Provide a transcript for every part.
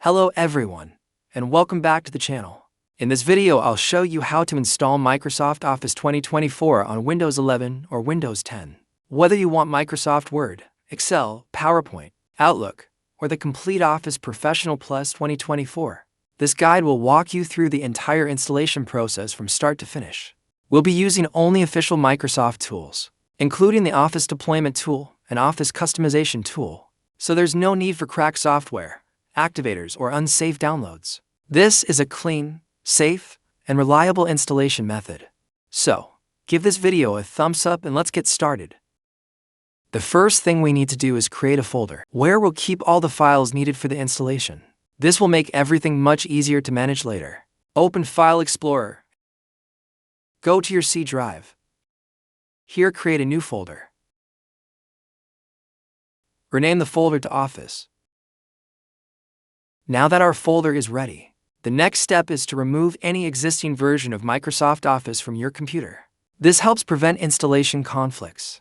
Hello everyone, and welcome back to the channel. In this video I'll show you how to install Microsoft Office 2024 on Windows 11 or Windows 10. Whether you want Microsoft Word, Excel, PowerPoint, Outlook, or the complete Office Professional Plus 2024, this guide will walk you through the entire installation process from start to finish. We'll be using only official Microsoft tools, including the Office Deployment Tool and Office Customization Tool, so there's no need for cracked software, activators, or unsafe downloads. This is a clean, safe, and reliable installation method. So, give this video a thumbs up and let's get started. The first thing we need to do is create a folder where we'll keep all the files needed for the installation. This will make everything much easier to manage later. Open File Explorer. Go to your C drive. Here, create a new folder. Rename the folder to Office. Now that our folder is ready, the next step is to remove any existing version of Microsoft Office from your computer. This helps prevent installation conflicts.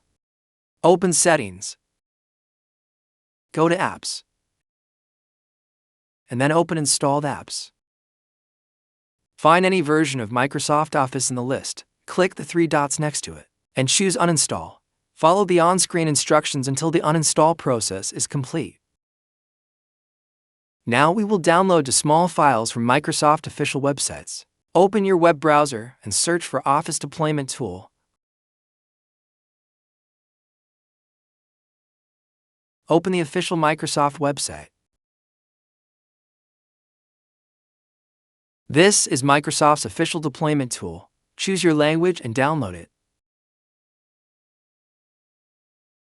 Open Settings. Go to Apps. And then open Installed Apps. Find any version of Microsoft Office in the list, click the three dots next to it, and choose Uninstall. Follow the on-screen instructions until the uninstall process is complete. Now we will download the small files from Microsoft official websites. Open your web browser and search for Office Deployment Tool. Open the official Microsoft website. This is Microsoft's official deployment tool. Choose your language and download it.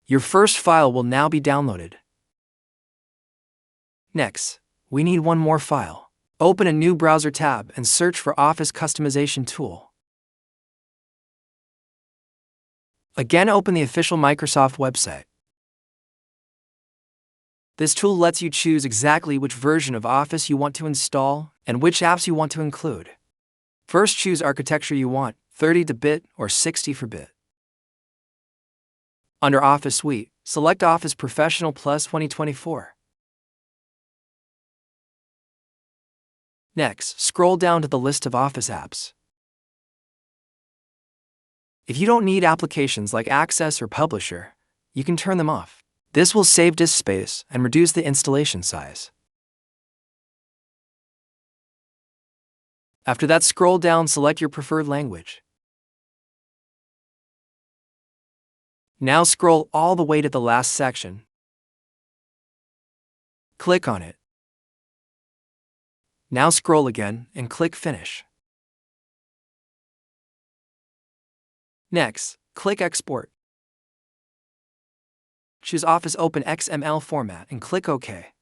Your first file will now be downloaded. Next, we need one more file. Open a new browser tab and search for Office Customization Tool. Again, open the official Microsoft website. This tool lets you choose exactly which version of Office you want to install and which apps you want to include. First, choose architecture you want, 32-bit or 64-bit. Under Office Suite, select Office Professional Plus 2024. Next, scroll down to the list of Office apps. If you don't need applications like Access or Publisher, you can turn them off. This will save disk space and reduce the installation size. After that, scroll down, select your preferred language. Now scroll all the way to the last section. Click on it. Now scroll again and click Finish. Next, click Export. Choose Office Open XML format and click OK.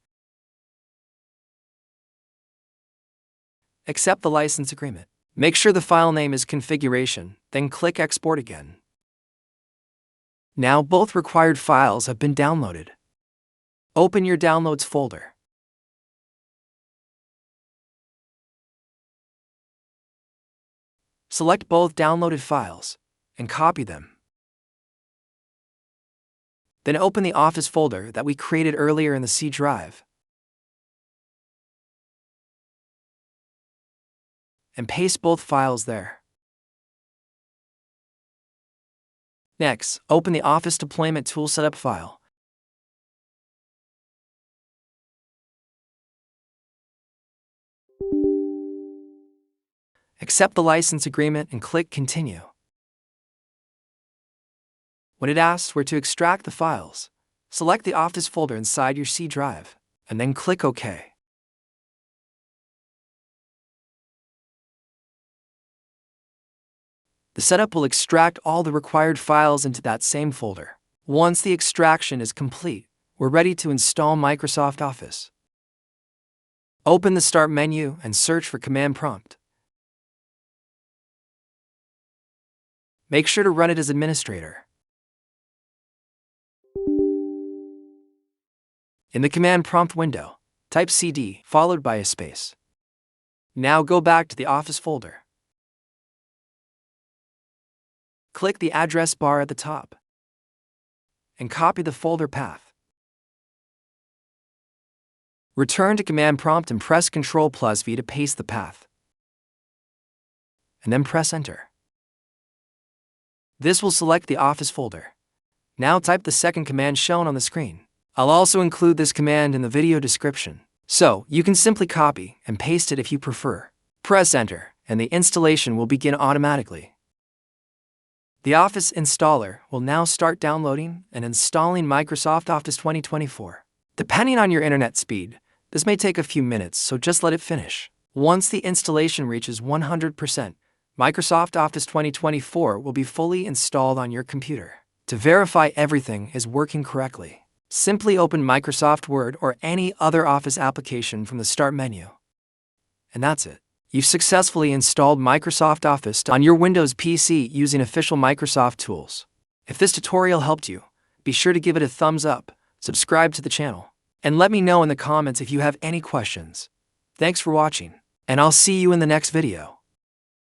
Accept the license agreement. Make sure the file name is Configuration, then click Export again. Now both required files have been downloaded. Open your Downloads folder. Select both downloaded files and copy them. Then open the Office folder that we created earlier in the C drive and paste both files there. Next, open the Office Deployment Tool Setup file. Accept the license agreement and click Continue. When it asks where to extract the files, select the Office folder inside your C drive, and then click OK. The setup will extract all the required files into that same folder. Once the extraction is complete, we're ready to install Microsoft Office. Open the Start menu and search for Command Prompt. Make sure to run it as administrator. In the Command Prompt window, type CD followed by a space. Now go back to the Office folder. Click the address bar at the top and copy the folder path. Return to Command Prompt and press Ctrl+V to paste the path. And then press Enter. This will select the Office folder. Now type the second command shown on the screen. I'll also include this command in the video description, so you can simply copy and paste it if you prefer. Press Enter, and the installation will begin automatically. The Office installer will now start downloading and installing Microsoft Office 2024. Depending on your internet speed, this may take a few minutes, so just let it finish. Once the installation reaches 100%, Microsoft Office 2024 will be fully installed on your computer. To verify everything is working correctly, simply open Microsoft Word or any other Office application from the Start menu. And that's it. You've successfully installed Microsoft Office on your Windows PC using official Microsoft tools. If this tutorial helped you, be sure to give it a thumbs up, subscribe to the channel, and let me know in the comments if you have any questions. Thanks for watching, and I'll see you in the next video.